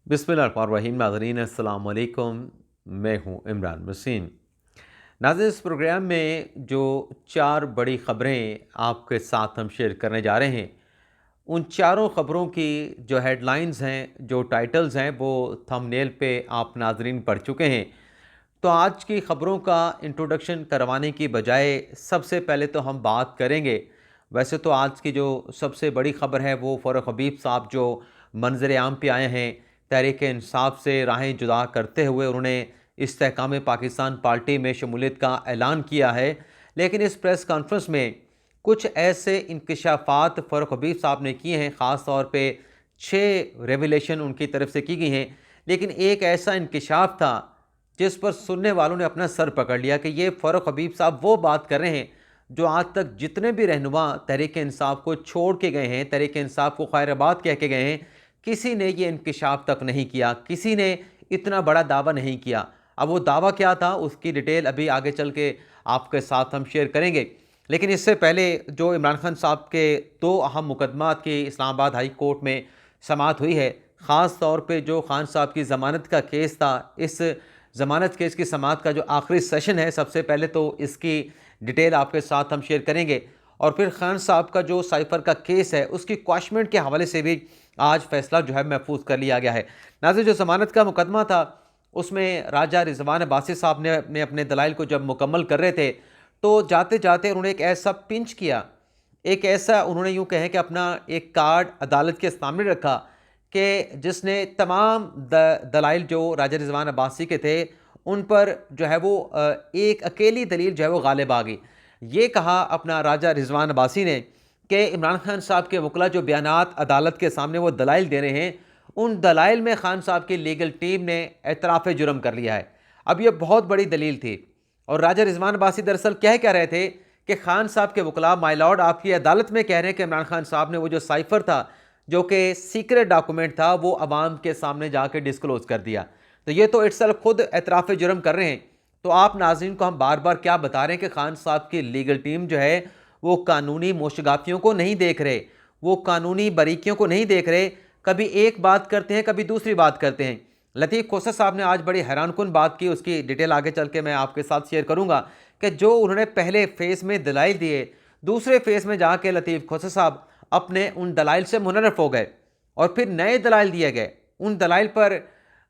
बिस्मिल्लाहिर्रहमानिर्रहीम। नाज़रीन अस्सलाम वालेकुम, मैं हूँ इमरान मसीन। नाज़रीन, इस प्रोग्राम में जो 4 बड़ी ख़बरें आपके साथ हम शेयर करने जा रहे हैं, उन चारों ख़बरों की जो हेडलाइंस हैं, जो टाइटल्स हैं, वो थंबनेल पे आप नाज़रीन पढ़ चुके हैं। तो आज की ख़बरों का इंट्रोडक्शन करवाने की बजाय सबसे पहले तो हम बात करेंगे, वैसे तो आज की जो सबसे बड़ी ख़बर है वो फ़ारूक हबीब साहब जो मंज़र आम पे आए हैं, तहरीक इंसाफ से राहें जुदा करते हुए उन्होंने इस्तेहकाम पाकिस्तान पार्टी में शमूलियत का ऐलान किया है। लेकिन इस प्रेस कॉन्फ्रेंस में कुछ ऐसे इंकशाफात फ़ारूक हबीब साहब ने किए हैं, ख़ास तौर पे 6 रेवलेशन उनकी तरफ से की गई हैं। लेकिन एक ऐसा इंकशाफ था जिस पर सुनने वालों ने अपना सर पकड़ लिया कि ये फ़ारूक हबीब साहब वो बात कर रहे हैं जो आज तक जितने भी रहनुमा तहरीक इंसाफ को छोड़ के गए हैं, तहरीक इंसाफ को खैराबाद कह के गए हैं, किसी ने ये इंकशाफ तक नहीं किया, किसी ने इतना बड़ा दावा नहीं किया। अब वो दावा क्या था उसकी डिटेल अभी आगे चल के आपके साथ हम शेयर करेंगे। लेकिन इससे पहले जो इमरान खान साहब के 2 अहम मुकदमात की इस्लामाबाद हाई कोर्ट में समाअत हुई है, ख़ास तौर पे जो खान साहब की ज़मानत का केस था, इस ज़मानत केस की समाअत का जो आखिरी सेशन है, सबसे पहले तो इसकी डिटेल आपके साथ हम शेयर करेंगे। और फिर खान साहब का जो साइफ़र का केस है उसकी क्वाशमेंट के हवाले से भी आज फैसला जो है महफूज कर लिया गया है। नाज़रीन, जो ज़मानत का मुकदमा था उसमें राजा रिजवान अब्बासी साहब ने अपने दलाइल को जब मुकम्मल कर रहे थे, तो जाते जाते उन्होंने एक ऐसा पिंच किया, एक ऐसा उन्होंने यूँ कहें कि अपना एक कार्ड अदालत के सामने रखा कि जिसने तमाम दलाइल जो राजा रिजवान अब्बासी के थे उन पर जो है वो एक अकेली दलील जो है वो गालिब आ गई। ये कहा अपना राजा रिजवान अब्बासी ने कि इमरान खान साहब के वकला जो बयानात अदालत के सामने वो दलाइल दे रहे हैं, उन दलाइल में खान साहब की लीगल टीम ने एतराफ़ जुर्म कर लिया है। अब ये बहुत बड़ी दलील थी और राजा रिजवान अब्बासी दरअसल कह रहे थे कि खान साहब के वकला माय लॉर्ड आपकी अदालत में कह रहे हैं कि इमरान खान साहब ने वो जो साइफ़र था, जो कि सीक्रेट डॉक्यूमेंट था, वो अवाम के सामने जाके डिस्क्लोज़ कर दिया। तो ये तो इट्सल्फ खुद एतराफ़ जुर्म कर रहे हैं। तो आप नाज़रीन को हम बार बार क्या बता रहे हैं कि खान साहब की लीगल टीम जो है वो कानूनी मोशगाफियों को नहीं देख रहे, वो कानूनी बारीकियों को नहीं देख रहे। कभी एक बात करते हैं, कभी दूसरी बात करते हैं। लतीफ़ खोसर साहब ने आज बड़ी हैरानकुन बात की, उसकी डिटेल आगे चल के मैं आपके साथ शेयर करूंगा कि जो उन्होंने पहले फ़ेज़ में दलाइल दिए, दूसरे फ़ेज़ में जाके लतीफ़ खोसर साहब अपने उन दलाइल से मुनर्रफ हो गए और फिर नए दलाइल दिए गए। उन दलाइल पर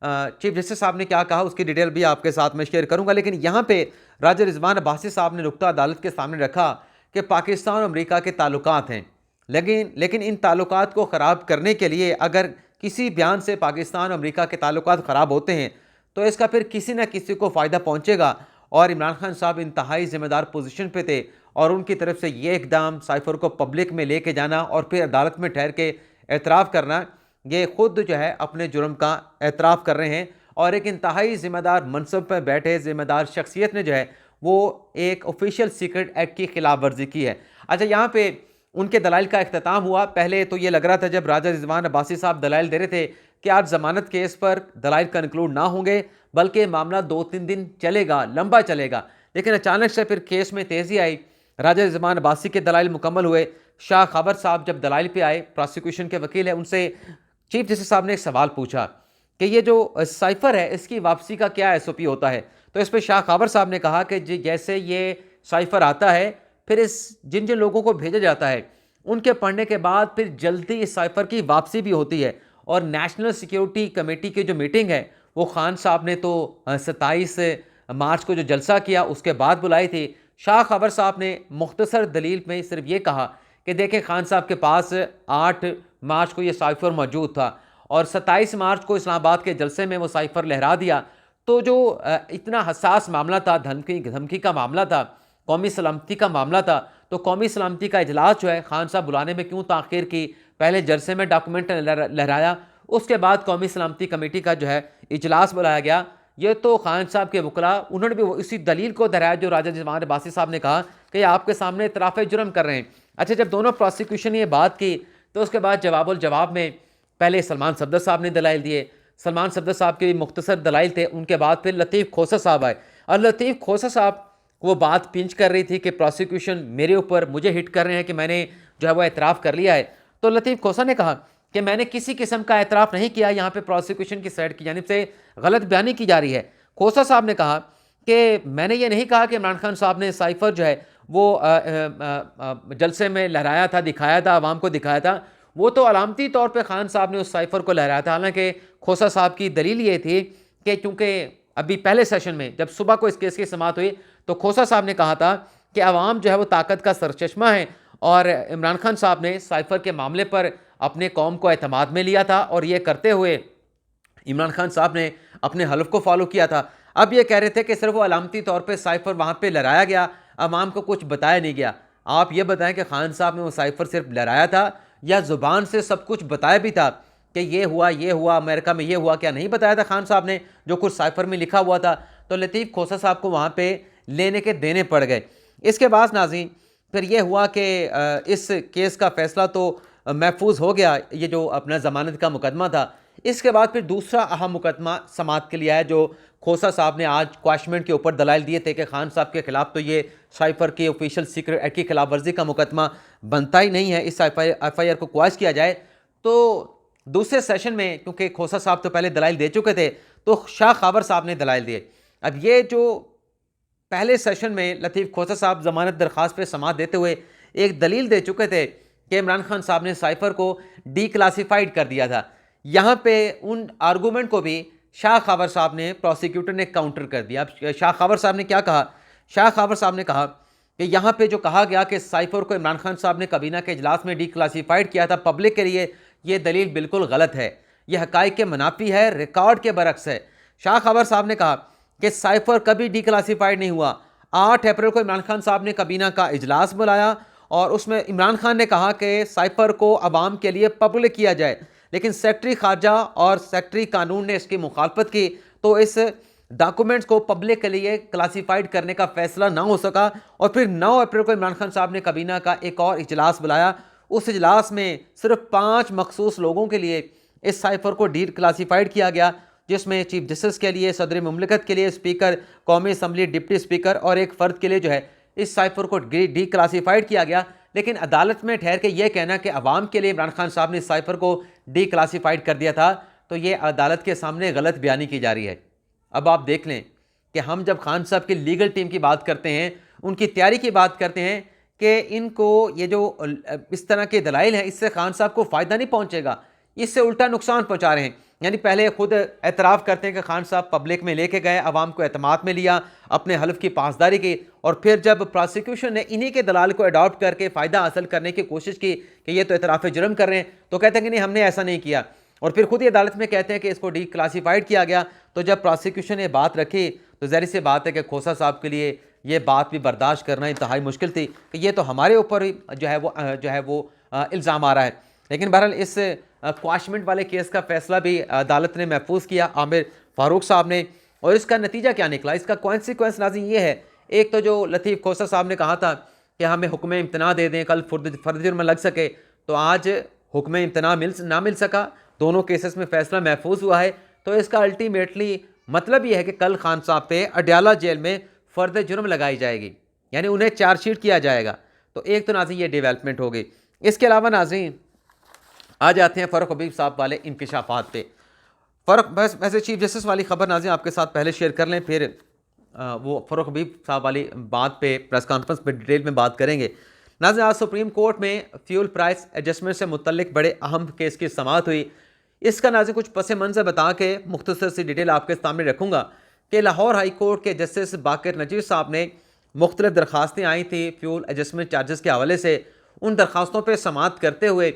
चीफ जस्टिस साहब ने क्या कहा उसकी डिटेल भी आपके साथ मैं शेयर करूंगा। लेकिन यहाँ पे राजा रिजवान अब्बासी साहब ने नुक्ता अदालत के सामने रखा कि पाकिस्तान और अमेरिका के ताल्लुकात हैं, लेकिन इन ताल्लुकात को ख़राब करने के लिए अगर किसी बयान से पाकिस्तान और अमेरिका के ताल्लुकात ख़राब होते हैं तो इसका फिर किसी न किसी को फ़ायदा पहुँचेगा। और इमरान खान साहब इंतहाई ज़िम्मेदार पोजीशन पे थे और उनकी तरफ से ये इक़दाम साइफ़र को पब्लिक में लेके जाना और फिर अदालत में ठहर के एतराफ़ करना, ये ख़ुद जो है अपने जुर्म का एतराफ़ कर रहे हैं। और एक इंतहाई ज़िम्मेदार मनसब पर बैठे ज़िम्मेदार शख्सियत ने जो है वो एक ऑफिशियल सीक्रेट एक्ट की खिलाफ वर्जी की है। अच्छा, यहाँ पे उनके दलाइल का इख्तिताम हुआ। पहले तो ये लग रहा था जब राजा रिजवान अब्बासी साहब दलाइल दे रहे थे कि आज ज़मानत केस पर दलाइल कंक्लूड ना होंगे, बल्कि मामला 2-3 दिन चलेगा, लंबा चलेगा। लेकिन अचानक से फिर केस में तेज़ी आई, राजा रिजवान अब्बासी के दलाइल मुकम्मल हुए। शाह खबर साहब जब दलाइल पे आए, प्रोसिक्यूशन के वकील है, उनसे चीफ जस्टिस साहब ने एक सवाल पूछा कि ये जो साइफ़र है इसकी वापसी का क्या SOP होता है। तो इस पर शाह खबर साहब ने कहा कि जैसे ये साइफ़र आता है, फिर इस जिन जिन लोगों को भेजा जाता है उनके पढ़ने के बाद फिर जल्दी इस साइफ़र की वापसी भी होती है। और नेशनल सिक्योरिटी कमेटी की जो मीटिंग है वो खान साहब ने तो 27 मार्च को जो जलसा किया उसके बाद बुलाई थी। शाह खबर साहब ने मुख्तसर दलील में सिर्फ ये कहा कि देखें, खान साहब के पास 8 मार्च को ये साइफ़र मौजूद था और 27 मार्च को इस्लामाबाद के जलसे में वो साइफ़र लहरा दिया। तो जो इतना हसास मामला था, धमकी का मामला था, कौमी सलामती का मामला था, तो कौमी सलामती का इजलास जो है खान साहब बुलाने में क्यों ताख़ीर की? पहले जलसे में डॉक्यूमेंट लहराया, उसके बाद कौमी सलामती कमेटी का जो है इजलास बुलाया गया। ये तो खान साहब के वकला उन्होंने भी इसी दलील को दोहराया जो राजा रिजवान अब्बासी साहब ने कहा कि आपके सामने इतराफ़ जुर्म कर रहे हैं। अच्छा, जब दोनों प्रोसिक्यूशन ने ये बात की तो उसके बाद जवाब में पहले सलमान सफदर साहब ने दलाइल दिए। सलमान सफदर साहब के भी मुख्तसर दलाइल थे। उनके बाद फिर लतीफ़ खोसर साहब आए और लतीफ़ खोसर साहब वो बात पिंच कर रही थी कि प्रोसिक्यूशन मेरे ऊपर मुझे हिट कर रहे हैं कि मैंने जो है वो एतराफ़ कर लिया है। तो लतीफ़ खोसर ने कहा کہ میں نے کسی قسم کا اعتراف نہیں کیا. یہاں پہ پروسیکیوشن کی سائڈ کی جانب سے غلط بیانی کی جا رہی ہے. کھوسا صاحب نے کہا کہ میں نے یہ نہیں کہا کہ عمران خان صاحب نے سائفر جو ہے وہ جلسے میں لہرایا تھا, دکھایا تھا, عوام کو دکھایا تھا. وہ تو علامتی طور پہ خان صاحب نے اس سائفر کو لہرایا تھا. حالانکہ کھوسا صاحب کی دلیل یہ تھی کہ چونکہ ابھی پہلے سیشن میں جب صبح کو اس کیس کی سماعت ہوئی تو کھوسا صاحب نے کہا تھا کہ عوام جو ہے وہ طاقت کا سرچشمہ ہے, اور عمران خان صاحب نے سائفر کے معاملے پر اپنے قوم کو اعتماد میں لیا تھا, اور یہ کرتے ہوئے عمران خان صاحب نے اپنے حلف کو فالو کیا تھا. اب یہ کہہ رہے تھے کہ صرف وہ علامتی طور پہ سائفر وہاں پہ لہرایا گیا, عوام کو کچھ بتایا نہیں گیا. آپ یہ بتائیں کہ خان صاحب نے وہ سائفر صرف لہرایا تھا یا زبان سے سب کچھ بتایا بھی تھا کہ یہ ہوا امریکہ میں یہ ہوا؟ کیا نہیں بتایا تھا خان صاحب نے جو کچھ سائفر میں لکھا ہوا تھا؟ تو لطیف کھوسا صاحب کو وہاں پہ لینے کے دینے پڑ گئے. اس کے بعد ناظرین پھر یہ ہوا کہ اس کیس کا فیصلہ تو محفوظ ہو گیا, یہ جو اپنا ضمانت کا مقدمہ تھا. اس کے بعد پھر دوسرا اہم مقدمہ سماعت کے لیے آیا جو کھوسا صاحب نے آج کواشمنٹ کے اوپر دلائل دیے تھے کہ خان صاحب کے خلاف تو یہ سائفر کی آفیشیل سیکرٹ ایکٹ کی خلاف ورزی کا مقدمہ بنتا ہی نہیں ہے, اس ایف آئی آر کو کوائش کیا جائے. تو دوسرے سیشن میں کیونکہ کھوسا صاحب تو پہلے دلائل دے چکے تھے تو شاہ خاور صاحب نے دلائل دیے. اب یہ جو پہلے سیشن میں لطیف کھوسا صاحب ضمانت درخواست پہ سماعت دیتے ہوئے ایک دلیل دے چکے تھے کہ عمران خان صاحب نے سائفر کو ڈی کلاسیفائڈ کر دیا تھا. یہاں پہ ان آرگومنٹ کو بھی شاہ خاور صاحب نے, پروسیکیوٹر نے کاؤنٹر کر دیا. اب شاہ خاور صاحب نے کیا کہا؟ شاہ خاور صاحب نے کہا کہ یہاں پہ جو کہا گیا کہ سائفر کو عمران خان صاحب نے کابینہ کے اجلاس میں ڈی کلاسیفائڈ کیا تھا پبلک کے لیے, یہ دلیل بالکل غلط ہے, یہ حقائق کے منافی ہے, ریکارڈ کے برعکس ہے. شاہ خاور صاحب نے کہا کہ سائفر کبھی ڈی کلاسیفائڈ نہیں ہوا. 8 اپریل کو عمران خان صاحب نے کابینہ کا اجلاس بلایا اور اس میں عمران خان نے کہا کہ سائفر کو عوام کے لیے پبلک کیا جائے, لیکن سیکرٹری خارجہ اور سیکرٹری قانون نے اس کی مخالفت کی تو اس ڈاکومنٹس کو پبلک کے لیے کلاسیفائڈ کرنے کا فیصلہ نہ ہو سکا. اور پھر 9 اپریل کو عمران خان صاحب نے کابینہ کا ایک اور اجلاس بلایا. اس اجلاس میں صرف 5 مخصوص لوگوں کے لیے اس سائفر کو ڈی کلاسیفائڈ کیا گیا, جس میں چیف جسٹس کے لیے, صدر مملکت کے لیے, اسپیکر قومی اسمبلی, ڈپٹی اسپیکر اور ایک فرد کے لیے جو ہے اس سائفر کو ڈی کلاسیفائڈ کیا گیا. لیکن عدالت میں ٹھہر کے یہ کہنا کہ عوام کے لیے عمران خان صاحب نے سائفر کو ڈی کلاسیفائڈ کر دیا تھا تو یہ عدالت کے سامنے غلط بیانی کی جا رہی ہے. اب آپ دیکھ لیں کہ ہم جب خان صاحب کی لیگل ٹیم کی بات کرتے ہیں, ان کی تیاری کی بات کرتے ہیں کہ ان کو یہ جو اس طرح کے دلائل ہیں اس سے خان صاحب کو فائدہ نہیں پہنچے گا, اس سے الٹا نقصان پہنچا رہے ہیں. یعنی پہلے خود اعتراف کرتے ہیں کہ خان صاحب پبلک میں لے کے گئے, عوام کو اعتماد میں لیا, اپنے حلف کی پاسداری کی, اور پھر جب پروسیکیوشن نے انہی کے دلال کو اڈاپٹ کر کے فائدہ حاصل کرنے کی کوشش کی کہ یہ تو اعتراف جرم کر رہے ہیں, تو کہتے ہیں کہ نہیں ہم نے ایسا نہیں کیا, اور پھر خود ہی عدالت میں کہتے ہیں کہ اس کو ڈی کلاسیفائڈ کیا گیا. تو جب پروسیکیوشن نے بات رکھی تو ظاہر سی بات ہے کہ کھوسا صاحب کے لیے یہ بات بھی برداشت کرنا انتہائی مشکل تھی کہ یہ تو ہمارے اوپر ہی جو ہے وہ الزام آ رہا ہے. لیکن بہرحال اس کواشمنٹ والے کیس کا فیصلہ بھی عدالت نے محفوظ کیا عامر فاروق صاحب نے, اور اس کا نتیجہ کیا نکلا, اس کا کونسیکوینس ناظرین یہ ہے. ایک تو جو لطیف کھوسا صاحب نے کہا تھا کہ ہمیں حکم امتناع دے دیں کل فرد جرم لگ سکے, تو آج حکم امتناع نہ مل سکا, دونوں کیسز میں فیصلہ محفوظ ہوا ہے. تو اس کا الٹیمیٹلی مطلب یہ ہے کہ کل خان صاحب پہ اڈیالہ جیل میں فرد جرم لگائی جائے گی, یعنی انہیں چارج شیٹ کیا جائے گا. تو ایک تو ناظرین یہ ڈیولپمنٹ ہوگی. اس کے علاوہ ناظرین آ جاتے ہیں فاروق حبیب صاحب والے انکشافات پہ. بس ویسے چیف جسٹس والی خبر ناظرین آپ کے ساتھ پہلے شیئر کر لیں, پھر وہ فاروق حبیب صاحب والی بات پہ پریس کانفرنس پہ ڈیٹیل میں بات کریں گے. ناظرین آج سپریم کورٹ میں فیول پرائس ایڈجسٹمنٹ سے متعلق بڑے اہم کیس کی سماعت ہوئی. اس کا ناظرین کچھ پس منظر بتا کے مختصر سی ڈیٹیل آپ کے سامنے رکھوں گا کہ لاہور ہائی کورٹ کے جسٹس باقر نذیر صاحب نے مختلف درخواستیں آئی تھیں فیول ایڈجسٹمنٹ چارجز کے حوالے سے, ان درخواستوں پہ سماعت کرتے ہوئے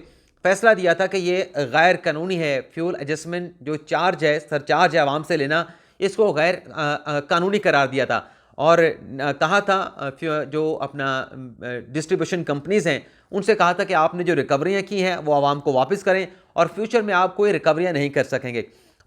فیصلہ دیا تھا کہ یہ غیر قانونی ہے. فیول ایڈجسٹمنٹ جو چارج ہے, سر چارج ہے عوام سے لینا, اس کو غیر قانونی قرار دیا تھا, اور کہا تھا جو اپنا ڈسٹریبیوشن کمپنیز ہیں ان سے کہا تھا کہ آپ نے جو ریکوریاں کی ہیں وہ عوام کو واپس کریں اور فیوچر میں آپ کوئی ریکوریاں نہیں کر سکیں گے.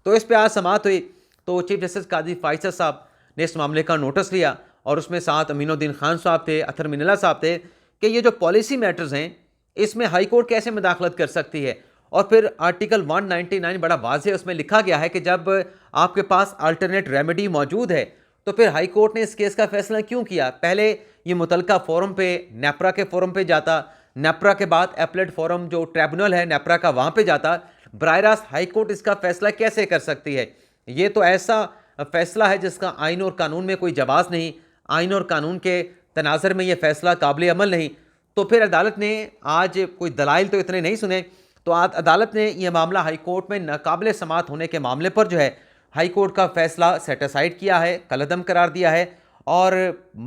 تو اس پہ آج سماعت ہوئی تو چیف جسٹس قاضی فائصل صاحب نے اس معاملے کا نوٹس لیا, اور اس میں ساتھ امین الدین خان صاحب تھے, اطہر من اللہ صاحب تھے, کہ یہ جو پالیسی میٹرز ہیں اس میں ہائی کورٹ کیسے مداخلت کر سکتی ہے. اور پھر آرٹیکل 199 بڑا واضح اس میں لکھا گیا ہے کہ جب آپ کے پاس الٹرنیٹ ریمیڈی موجود ہے تو پھر ہائی کورٹ نے اس کیس کا فیصلہ کیوں کیا. پہلے یہ متعلقہ فورم پہ, نیپرا کے فورم پہ جاتا, नेपरा के बाद एपलेट फोरम जो ट्रिब्यूनल है नेपरा का, वहाँ पे जाता। बराह रास्त हाई कोर्ट इसका फैसला कैसे कर सकती है? ये तो ऐसा फैसला है जिसका आइन और कानून में कोई जवाज़ नहीं, आइन और कानून के तनाज़र में ये फैसला काबिल अमल नहीं। तो फिर अदालत ने आज कोई दलाइल तो इतने नहीं सुने, तो आज अदालत ने यह मामला हाई कोर्ट में नाकाबिल समाअत होने के मामले पर जो है हाई कोर्ट का फैसला सेटिसाइड किया है, कलअदम करार दिया है और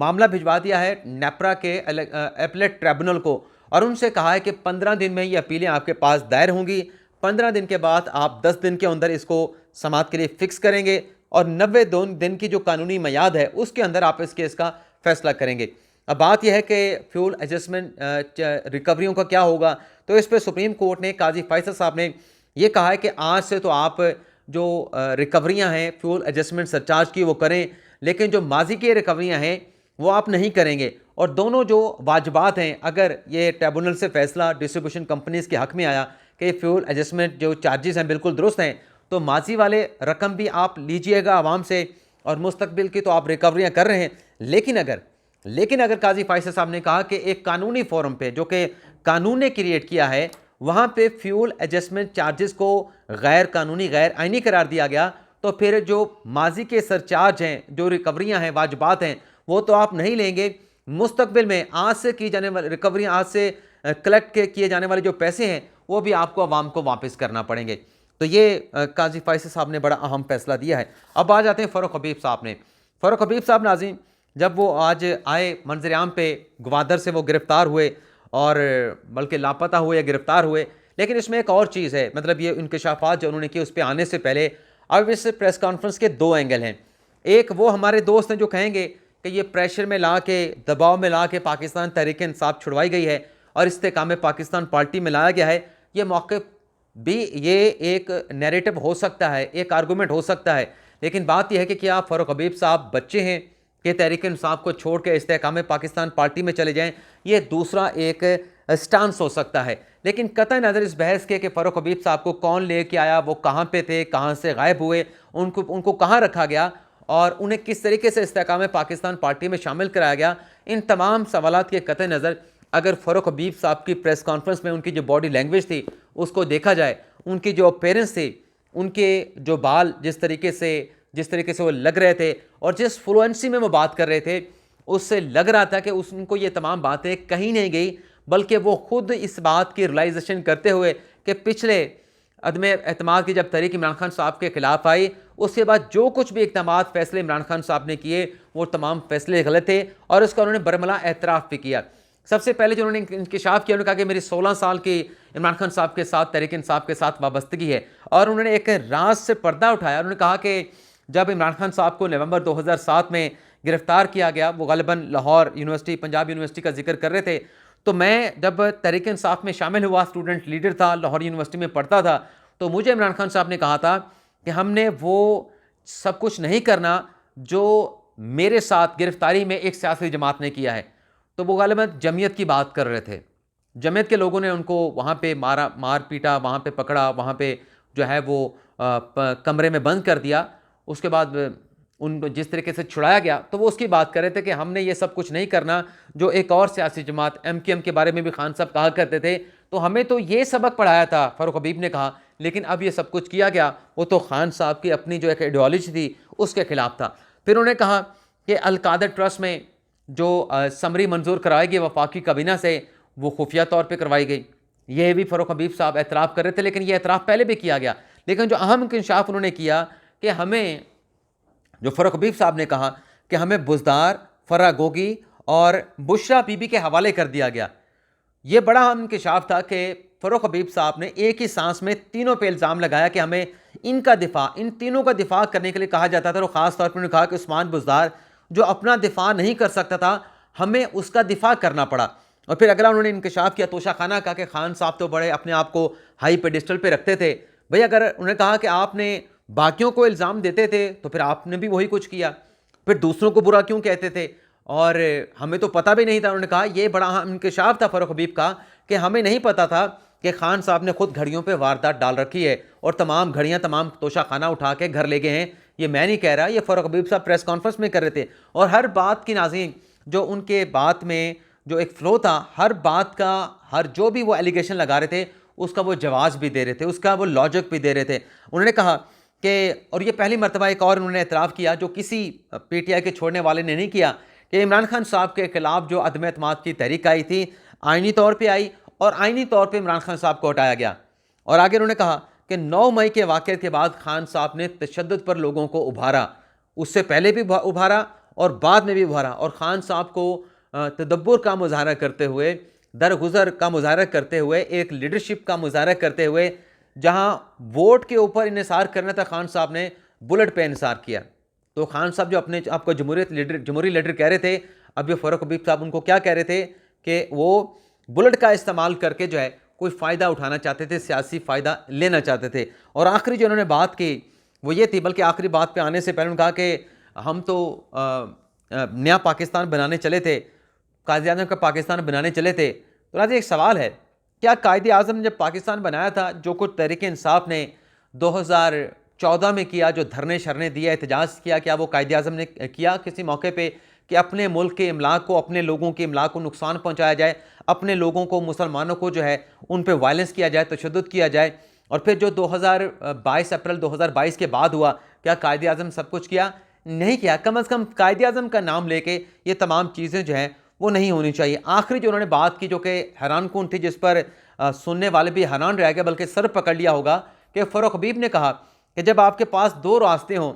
मामला भिजवा दिया है नेपरा के एपलेट ट्रिब्यूनल को, और उनसे कहा है कि 15 दिन में ये अपीलें आपके पास दायर होंगी। 15 दिन के बाद आप 10 दिन के अंदर इसको समाअत के लिए फ़िक्स करेंगे और 90 दिन की जो कानूनी मियाद है उसके अंदर आप इस केस का फैसला करेंगे। अब बात यह है कि फ्यूल एडजस्टमेंट रिकवरियों का क्या होगा, तो इस पर सुप्रीम कोर्ट ने काजी फैसल साहब ने ये कहा है कि आज से तो आप जो रिकवरियां हैं फ्यूल एडजस्टमेंट सरचार्ज की वो करें, लेकिन जो माजी की रिकवरियां हैं वो आप नहीं करेंगे। और दोनों जो वाजबात हैं, अगर ये ट्रिब्यूनल से फैसला डिस्ट्रीब्यूशन कंपनीज़ के हक़ में आया कि फ्यूल एडजस्टमेंट जो चार्जेस हैं बिल्कुल दुरुस्त हैं, तो माजी वाले रकम भी आप लीजिएगा आवाम से और मुस्तकबिल की तो आप रिकवरियाँ कर रहे हैं। लेकिन अगर काजी फैसल साहब ने कहा कि एक कानूनी फोरम पे जो कि कानून ने क्रिएट किया है वहाँ पे फ्यूल एडजस्टमेंट चार्जेस को गैर कानूनी गैर आइनी करार दिया गया, तो फिर जो माजी के सरचार्ज हैं, जो रिकवरियाँ हैं, वाजबात हैं, वो तो आप नहीं लेंगे। मुस्तकबिल में आज से की जाने वाली रिकवरियाँ, आज से कलेक्ट किए जाने वाले जो पैसे हैं वो भी आपको आवाम को वापस करना पड़ेंगे। तो ये काजी फैसल साहब ने बड़ा अहम फैसला दिया है। अब आ जाते हैं फ़ारूक हबीब साहब ने। फ़ारूक हबीब साहब नाज़रीन जब वो आज आए मंजर आम पे, ग्वादर से वो गिरफ़्तार हुए और बल्कि लापता हुए या गिरफ़्तार हुए। लेकिन इसमें एक और चीज़ है, मतलब ये इंकशाफात जो उन्होंने किए उस पर आने से पहले अब इस प्रेस कॉन्फ्रेंस के 2 एंगल हैं। एक वो हमारे दोस्त हैं जो कहेंगे कि ये प्रेशर में ला के, दबाव में ला के पाकिस्तान तहरीक इंसाफ छुड़वाई गई है और इस्तेकाम पाकिस्तान पार्टी में लाया गया है। ये मौक़िफ़ भी, ये एक नैरेटिव हो सकता है, एक आर्गूमेंट हो सकता है, लेकिन बात यह है कि क्या फ़ारूक हबीब साहब बच्चे हैं कि तहरीक इंसाफ को छोड़ के इस्तेकाम पाकिस्तान पार्टी में चले जाएं? ये दूसरा एक स्टांस हो सकता है। लेकिन कतई नज़र इस बहस के कि फ़ारूक हबीब साहब को कौन लेके आया, वो कहाँ पे थे, कहाँ से गायब हुए, उनको कहाँ रखा गया और उन्हें किस तरीके से इस्तेकाम पाकिस्तान पार्टी में शामिल कराया गया, इन तमाम सवालात के कतई नज़र अगर फ़ारूक हबीब साहब की प्रेस कॉन्फ्रेंस में उनकी जो बॉडी लैंग्वेज थी उसको देखा जाए, उनकी जो अपीयरेंस थी, उनके जो बाल जिस तरीके से वो लग रहे थे और जिस फ्लुएंसी में वो बात कर रहे थे, उससे लग रहा था कि उनको ये तमाम बातें कहीं नहीं गई, बल्कि वो खुद इस बात की रियलाइजेशन करते हुए कि पिछले अदम एतमाद की जब तहरीक इमरान खान साहब के ख़िलाफ़ आई, उसके बाद जो कुछ भी इक़दामात फ़ैसले इमरान खान साहब ने किए वो तमाम फ़ैसले गलत थे और उसका उन्होंने बरमला एतराफ़ भी किया। सबसे पहले जो उन्होंने इंकशाफ किया, उन्होंने कहा कि मेरी 16 साल की इमरान खान साहब के साथ, तहरीक इंसाफ के साथ वाबस्तगी है, और उन्होंने एक राज से पर्दा उठाया। उन्होंने कहा कि जब इमरान खान साहब को नवंबर 2007 में गिरफ़्तार किया गया, वो ग़ालिबन लाहौर यूनिवर्सिटी, पंजाब यूनिवर्सिटी का जिक्र कर रहे थे, तो मैं जब तहरीक इंसाफ में शामिल हुआ, स्टूडेंट लीडर था, लाहौर यूनिवर्सिटी में पढ़ता था, तो मुझे इमरान खान साहब ने कहा था कि हमने वो सब कुछ नहीं करना जो मेरे साथ गिरफ़्तारी में एक सियासी जमात ने किया है। तो वो ग़ालिबन जमीयत की बात कर रहे थे। जमीयत के लोगों ने उनको वहाँ पे मार पीटा, वहाँ पे पकड़ा, वहाँ पे जो है वो कमरे में बंद कर दिया। उसके बाद उनको जिस तरीके से छुड़ाया गया, तो वो उसकी बात कर रहे थे कि हमने ये सब कुछ नहीं करना जो एक और सियासी जमात MKM के बारे में भी खान साहब कहा करते थे। तो हमें तो ये सबक पढ़ाया था, फ़ारूक हबीब ने कहा, लेकिन अब ये सब कुछ किया गया वो तो खान साहब की अपनी जो एक आइडियोलॉजी थी उसके ख़िलाफ़ था। फिर उन्होंने कहा कि अल-कादर ट्रस्ट में जो समरी मंजूर कराई गई वफाकी काबीना से, वो खुफिया तौर पे करवाई गई। ये भी फ़ारूक हबीब साहब एतराफ़ कर रहे थे, लेकिन ये एतराफ़ पहले भी किया गया। लेकिन जो अहम इंकशाफ उन्होंने किया कि हमें, जो फ़ारूक हबीब साहब ने कहा कि हमें बुज़दार, फर्रा गोगी और बुशरा बीबी के हवाले कर दिया गया। ये बड़ा अहम इंकशाफ था कि फ़ारूक हबीब साहब ने एक ही सांस में तीनों पे इल्ज़ाम लगाया कि हमें इन तीनों का दिफा करने के लिए कहा जाता था। और ख़ास तौर पर उन्होंने कहा कि उस्मान बुज़दार जो अपना दिफा नहीं कर सकता था, हमें उसका दिफा करना पड़ा। और फिर अगला उन्होंने इंकशाफ किया तोशा खाना का कि खान साहब तो बड़े अपने आप को हाई पेडिस्टल पे रखते थे। भाई अगर उन्होंने कहा कि आपने बाकियों को इल्ज़ाम देते थे तो फिर आपने भी वही कुछ किया, फिर दूसरों को बुरा क्यों कहते थे, और हमें तो पता भी नहीं था। उन्होंने कहा यह बड़ा अहम इंकशाफ था फ़ारूक हबीब का कि हमें नहीं पता था कि खान साहब ने खुद घड़ियों पे वारदात डाल रखी है और तमाम घड़ियाँ, तमाम तोशा खाना उठा के घर ले गए हैं। ये मैं नहीं कह रहा, ये फ़ारूक हबीब साहब प्रेस कॉन्फ्रेंस में कर रहे थे। और हर बात की नाज़रीन जो उनके बात में جو ایک فلو تھا، ہر بات کا، ہر جو بھی وہ ایلیگیشن لگا رہے تھے اس کا وہ جواز بھی دے رہے تھے، اس کا وہ لاجک بھی دے رہے تھے. انہوں نے کہا کہ، اور یہ پہلی مرتبہ ایک اور انہوں نے اعتراف کیا جو کسی پی ٹی آئی کے چھوڑنے والے نے نہیں کیا، کہ عمران خان صاحب کے خلاف جو عدم اعتماد کی تحریک آئی تھی آئینی طور پہ آئی، اور آئینی طور پہ عمران خان صاحب کو ہٹایا گیا. اور آگے انہوں نے کہا کہ 9 مئی کے واقعے کے بعد خان صاحب نے تشدد پر لوگوں کو ابھارا، اس سے پہلے بھی ابھارا اور بعد میں بھی ابھارا، اور خان صاحب کو تدبر کا مظاہرہ کرتے ہوئے، درگزر کا مظاہرہ کرتے ہوئے، ایک لیڈرشپ کا مظاہرہ کرتے ہوئے، جہاں ووٹ کے اوپر انحصار کرنا تھا خان صاحب نے بلٹ پہ انحصار کیا. تو خان صاحب جو اپنے آپ کو جمہوری لیڈر کہہ رہے تھے، اب یہ فاروق حبیب صاحب ان کو کیا کہہ رہے تھے کہ وہ بلٹ کا استعمال کر کے جو ہے کوئی فائدہ اٹھانا چاہتے تھے، سیاسی فائدہ لینا چاہتے تھے. اور آخری جو انہوں نے بات کی وہ یہ تھی، بلکہ آخری بات پہ آنے سے پہلے انہوں نے کہا کہ ہم تو نیا پاکستان بنانے چلے تھے، قائد اعظم کا پاکستان بنانے چلے تھے. تو راجی ایک سوال ہے، کیا قائد اعظم نے جب پاکستان بنایا تھا، جو کچھ تحریک انصاف نے 2014 میں کیا، جو دھرنے شرنے دیا، احتجاج کیا، کیا وہ قائد اعظم نے کیا کسی موقع پہ کہ اپنے ملک کے املاک کو، اپنے لوگوں کے املاک کو نقصان پہنچایا جائے، اپنے لوگوں کو، مسلمانوں کو جو ہے ان پہ وائلنس کیا جائے، تشدد کیا جائے؟ اور پھر جو 2022 اپریل 2022 کے بعد ہوا، کیا قائد اعظم سب کچھ کیا؟ نہیں کیا. کم از کم قائد اعظم کا نام لے کے یہ تمام چیزیں جو ہیں وہ نہیں ہونی چاہیے. آخری جو انہوں نے بات کی جو کہ حیران کن تھی، جس پر سننے والے بھی حیران رہ گئے بلکہ سر پکڑ لیا ہوگا، کہ فاروق حبیب نے کہا کہ جب آپ کے پاس 2 راستے ہوں،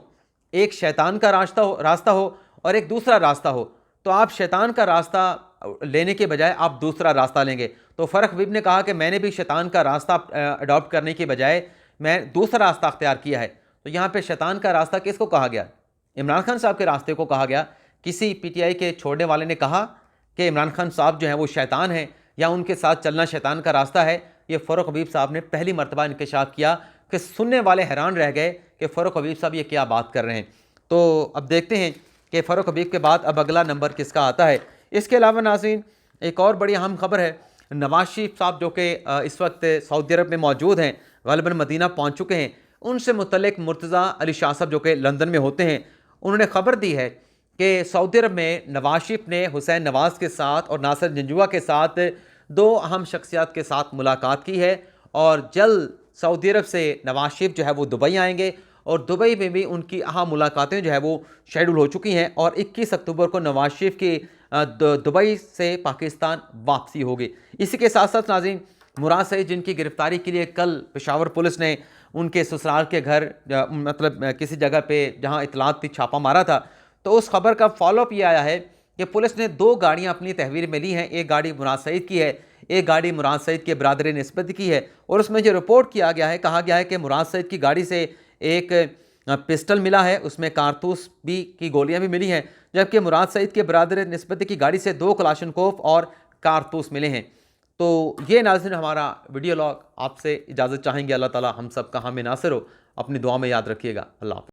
ایک شیطان کا راستہ ہو اور ایک دوسرا راستہ ہو، تو آپ شیطان کا راستہ لینے کے بجائے آپ دوسرا راستہ لیں گے. تو فاروق حبیب نے کہا کہ میں نے بھی شیطان کا راستہ اڈاپٹ کرنے کے بجائے میں دوسرا راستہ اختیار کیا ہے. تو یہاں پہ شیطان کا راستہ کس کو کہا گیا؟ عمران خان صاحب کے راستے کو کہا گیا. کسی پی ٹی آئی کے چھوڑنے والے نے کہا کہ عمران خان صاحب جو ہیں وہ شیطان ہیں یا ان کے ساتھ چلنا شیطان کا راستہ ہے. یہ فاروق حبیب صاحب نے پہلی مرتبہ انکشاف کیا کہ سننے والے حیران رہ گئے کہ فاروق حبیب صاحب یہ کیا بات کر رہے ہیں. تو اب دیکھتے ہیں کہ فاروق حبیب کے بعد اب اگلا نمبر کس کا آتا ہے. اس کے علاوہ ناظرین ایک اور بڑی اہم خبر ہے، نواز شریف صاحب جو کہ اس وقت سعودی عرب میں موجود ہیں، غالباً مدینہ پہنچ چکے ہیں، ان سے متعلق مرتضیٰ علی شاہ صاحب جو کہ لندن میں ہوتے ہیں، انہوں نے خبر دی ہے کہ سعودی عرب میں نواز شریف نے حسین نواز کے ساتھ اور ناصر جنجوعہ کے ساتھ 2 اہم شخصیات کے ساتھ ملاقات کی ہے، اور جلد سعودی عرب سے نواز شریف جو ہے وہ دبئی آئیں گے، اور دبئی میں بھی ان کی اہم ملاقاتیں جو ہے وہ شیڈول ہو چکی ہیں، اور 21 اکتوبر کو نواز شریف کی دبئی سے پاکستان واپسی ہوگی. اسی کے ساتھ ساتھ ناظرین مراد سعید جن کی گرفتاری کے لیے کل پشاور پولیس نے ان کے سسرال کے گھر مطلب کسی جگہ پہ جہاں اطلاعات تھی چھاپا مارا تھا، تو اس خبر کا فالو اپ یہ آیا ہے کہ پولیس نے 2 گاڑیاں اپنی تحویل میں لی ہیں. ایک گاڑی مراد سعید کی ہے، ایک گاڑی مراد سعید کے برادر نسبت کی ہے. اور اس میں جو رپورٹ کیا گیا ہے، کہا گیا ہے کہ مراد سعید کی گاڑی سے ایک پسٹل ملا ہے، اس میں کارتوس بھی کی گولیاں بھی ملی ہیں، جبکہ مراد سعید کے برادر نسبت کی گاڑی سے 2 کلاشنکوف اور کارتوس ملے ہیں. تو یہ ناظرین ہمارا ویڈیو لاگ، آپ سے اجازت چاہیں گے. اللہ تعالی ہم سب کا حامی ناصر ہو. اپنی دعا میں یاد رکھیے گا. اللہ حافظ.